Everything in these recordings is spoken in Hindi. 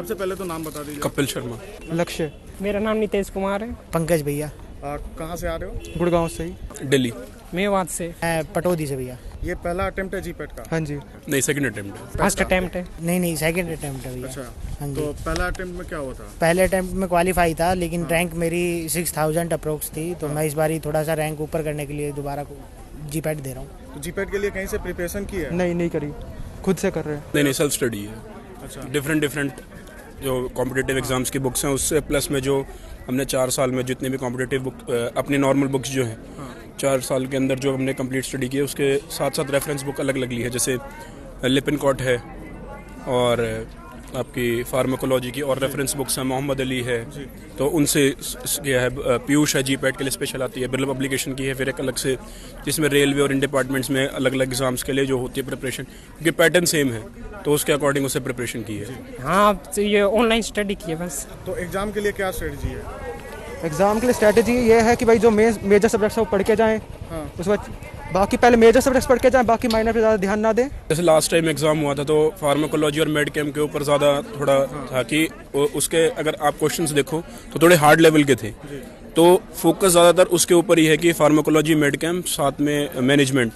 सबसे पहले तो नाम बता दीजिए। कपिल शर्मा। लक्ष्य। मेरा नाम नितेश कुमार है। पंकज भैया। कहाँ से आ रहे हो? गुड़गांव से ही। दिल्ली। मेवात से। पटौदी से भैया। ये पहला अटेम्प्ट है जीपेट का? हाँ जी। नहीं, सेकंड अटेम्प्ट है। फर्स्ट अटेम्प्ट है। नहीं सेकंड अटेम्प्ट है भैया। अच्छा, हाँ जी। तो पहला अटेम्प्ट में क्या हुआ था? पहले अटेम्प्ट में क्वालिफाई था, लेकिन रैंक मेरी 6000 अप्रोक्स थी, तो मैं इस बार थोड़ा सा रैंक ऊपर करने के लिए दोबारा जीपैट दे रहा हूँ। तो जीपेट के लिए कहीं से प्रिपरेशन की है? नहीं करी, खुद से कर रहे हैं। नहीं, सेल्फ स्टडी है। अच्छा। डिफरेंट जो कॉम्पिटिटिव एग्जाम्स की बुक्स हैं उससे प्लस में जो हमने 4 साल में जितने भी कॉम्पिटिटिव बुक अपनी नॉर्मल बुक्स जो हैं 4 साल के अंदर जो हमने कंप्लीट स्टडी की है उसके साथ साथ रेफरेंस बुक अलग अलग ली है, जैसे लिपिनकॉट है और आपकी फार्माकोलॉजी की और रेफरेंस बुक्स हैं, मोहम्मद अली है, तो उनसे किया है। पीयूष है जीपैट के लिए स्पेशल आती है, बिरला पब्लिकेशन की है फिर एक अलग से, जिसमें रेलवे और इन डिपार्टमेंट्स में अलग अलग एग्जाम्स के लिए जो होती है प्रिपरेशन, क्योंकि पैटर्न सेम है तो उसके अकॉर्डिंग उससे प्रिपरेशन की है। हाँ, तो ये ऑनलाइन स्टडी की है बस। तो एग्जाम के लिए क्या स्ट्रेटजी है? एग्ज़ाम के लिए स्ट्रैटेजी ये है कि भाई जो मेजर सब्जेक्ट्स हैं वो पढ़ के जाएँ, उसके बाद बाकी पहले मेजर सब्जेक्ट्स पढ़ के जाएँ, बाकी माइनर पे ज़्यादा ध्यान ना दें। जैसे लास्ट टाइम एग्जाम हुआ था तो फार्माकोलॉजी और मेड केम के ऊपर ज़्यादा थोड़ा था कि उसके अगर आप क्वेश्चंस देखो तो थोड़े हार्ड लेवल के थे, तो फोकस ज़्यादातर उसके ऊपर ही है कि फार्माकोलॉजी, मेड केम, साथ में मैनेजमेंट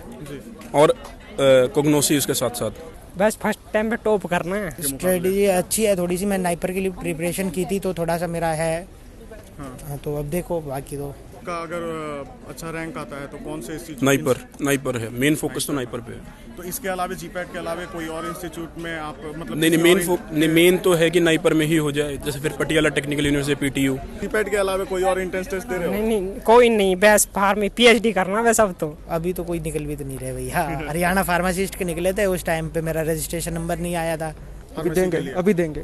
और कोग्नोसी उसके साथ साथ। बस फर्स्ट टाइम पे टॉप करना है। स्ट्रेटजी अच्छी है थोड़ी सी, मैं नाइपर के लिए प्रिपरेशन की थी तो थोड़ा सा मेरा है। हाँ, तो अब देखो बाकी तो का अगर अच्छा रैंक आता है तो कौन से इंस्टीट्यूट? नाइपर है, मेन फोकस तो नाइपर पे है। तो इसके अलावा जीपैट के अलावा कोई और इंस्टीट्यूट में आप मतलब? नहीं, मेन तो है कि नाइपर में ही हो जाए, जैसे फिर Patiala technical university PTU. GPAT के अलावा कोई और इंट्रेंस टेस्ट दे रहे हो? नहीं कोई नहीं, बस फार्म पीएचडी करना वैसा। अब तो अभी तो कोई निकल भी तो नहीं रहे भैया। हरियाणा फार्मासिस्ट के निकले थे, उस टाइम पे मेरा रजिस्ट्रेशन नंबर नहीं आया था। अभी देंगे।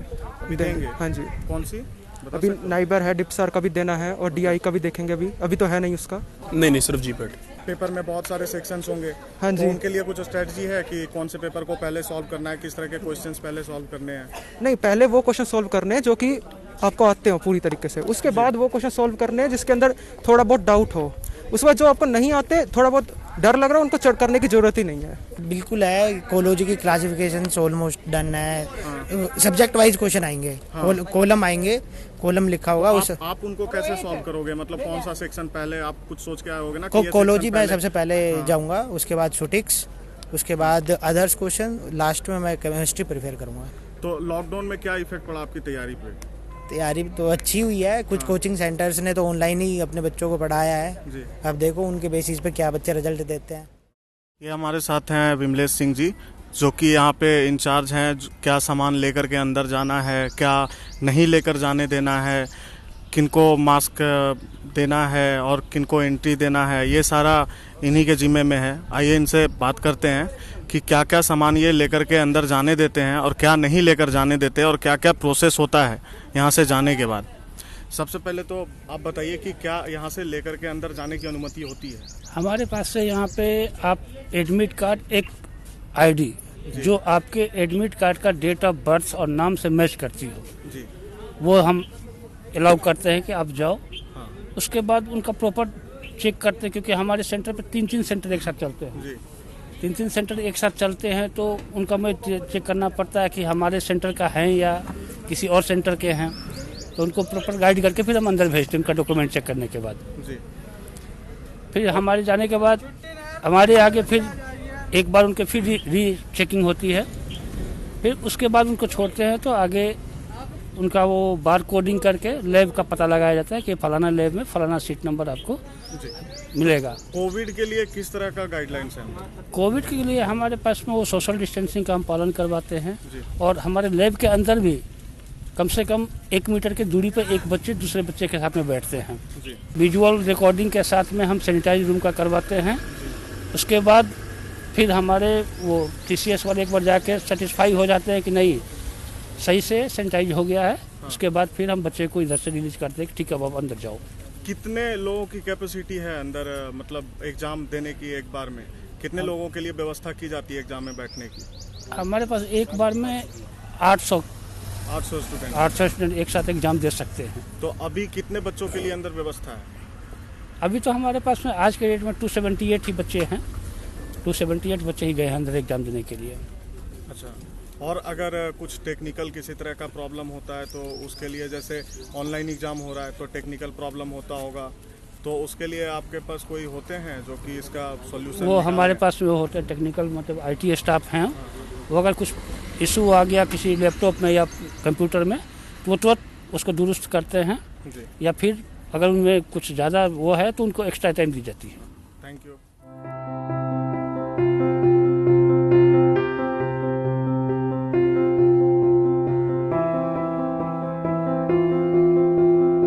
हाँ जी। कौन सी? अभी नाइबर है, डिप्सर का भी देना है और डीआई का भी देखेंगे। अभी तो है नहीं उसका। नहीं, सिर्फ जीपैट। पेपर में बहुत सारे सेक्शंस होंगे। हाँ जी। तो उनके लिए कुछ स्ट्रेटजी है कि कौन से पेपर को पहले सॉल्व करना है, किस तरह के क्वेश्चंस पहले सॉल्व करने हैं? नहीं, पहले वो क्वेश्चन सॉल्व करने हैं जो कि आपको आते हो पूरी तरीके से, उसके बाद वो क्वेश्चन सॉल्व करने हैं जिसके अंदर थोड़ा बहुत डाउट हो। उस बाद जो आपको नहीं आते, थोड़ा बहुत डर लग रहा है, उनको चेक करने की जरूरत ही नहीं है। बिल्कुल है, कोलोजी की क्लासिफिकेशन ऑलमोस्ट डन है। सब्जेक्ट वाइज क्वेश्चन आएंगे, कॉलम आएंगे, कॉलम लिखा होगा। आप उनको कैसे सॉल्व करोगे? मतलब कौन सा सेक्शन पहले आप कुछ सोच के आए होगे ना? कोलोजी में सबसे पहले जाऊंगा, उसके बाद शूटिक्स, उसके बाद अदर्स क्वेश्चन, लास्ट में मैं केमिस्ट्री प्रिपेयर करूंगा। तो लॉकडाउन में क्या इफेक्ट पड़ा आपकी तैयारी पे? तैयारी तो अच्छी हुई है, कुछ कोचिंग सेंटर्स ने तो ऑनलाइन ही अपने बच्चों को पढ़ाया है जी। अब देखो उनके बेसिस पे क्या बच्चे रिजल्ट देते हैं। ये हमारे साथ हैं विमलेश सिंह जी, जो कि यहाँ पे इंचार्ज हैं। क्या सामान लेकर के अंदर जाना है, क्या नहीं लेकर जाने देना है, किनको मास्क देना है और किनको एंट्री देना है, ये सारा इन्हीं के जिम्मे में है। आइए इनसे बात करते हैं कि क्या क्या सामान ये लेकर के अंदर जाने देते हैं और क्या नहीं लेकर जाने देते हैं और क्या क्या प्रोसेस होता है यहाँ से जाने के बाद। सबसे पहले तो आप बताइए कि क्या यहाँ से लेकर के अंदर जाने की अनुमति होती है? हमारे पास से यहाँ पे आप एडमिट कार्ड, एक आईडी जो आपके एडमिट कार्ड का डेट ऑफ बर्थ और नाम से मैच करती हो जी, वो हम अलाउ करते हैं कि आप जाओ। उसके बाद उनका प्रॉपर चेक करते हैं, क्योंकि हमारे सेंटर पे 3 सेंटर एक साथ चलते हैं जी। 3 सेंटर एक साथ चलते हैं, तो उनका मैं चेक करना पड़ता है कि हमारे सेंटर का है या किसी और सेंटर के हैं, तो उनको प्रॉपर गाइड करके फिर हम अंदर भेजते हैं उनका डॉक्यूमेंट चेक करने के बाद। जी। फिर हमारे जाने के बाद हमारे आगे फिर एक बार उनके फिर री चेकिंग होती है, फिर उसके बाद उनको छोड़ते हैं, तो आगे उनका वो बार कोडिंग करके लैब का पता लगाया जाता है कि फलाना लैब में फलाना सीट नंबर आपको मिलेगा। कोविड के लिए किस तरह का गाइडलाइंस है? कोविड के लिए हमारे पास में वो सोशल डिस्टेंसिंग का हम पालन करवाते हैं, और हमारे लैब के अंदर भी कम से कम 1 मीटर की दूरी पर एक बच्चे दूसरे बच्चे के साथ में बैठते हैं। विजुअल रिकॉर्डिंग के साथ में हम सैनिटाइज रूम का करवाते हैं। उसके बाद फिर हमारे वो TCS वाले एक बार जाके सेटिस्फाई हो जाते हैं कि नहीं सही से सैनिटाइज हो गया है। उसके बाद फिर हम बच्चे को इधर से रिलीज करते हैं कि ठीक है अब आप अंदर जाओ। कितने लोगों की कैपेसिटी है अंदर, मतलब एग्जाम देने की एक बार में कितने लोगों के लिए व्यवस्था की जाती है एग्जाम में बैठने की? हमारे पास एक बार में 800 स्टूडेंट एक साथ एग्जाम दे सकते हैं। तो अभी कितने बच्चों के लिए अंदर व्यवस्था है? अभी तो हमारे पास में आज के डेट में 278 ही बच्चे हैं, 278 बच्चे ही गए हैं अंदर एग्जाम देने के लिए। अच्छा, और अगर कुछ टेक्निकल किसी तरह का प्रॉब्लम होता है तो उसके लिए, जैसे ऑनलाइन एग्ज़ाम हो रहा है तो टेक्निकल प्रॉब्लम होता होगा, तो उसके लिए आपके पास कोई होते हैं जो कि इसका सॉल्यूशन? वो हमारे पास वो होते हैं टेक्निकल, मतलब आईटी स्टाफ हैं। वो अगर कुछ इशू आ गया किसी लैपटॉप में या कंप्यूटर में तो वो तुरंत उसको दुरुस्त करते हैं, या फिर अगर उनमें कुछ ज़्यादा वो है तो उनको एक्स्ट्रा टाइम दी जाती है। Thank you.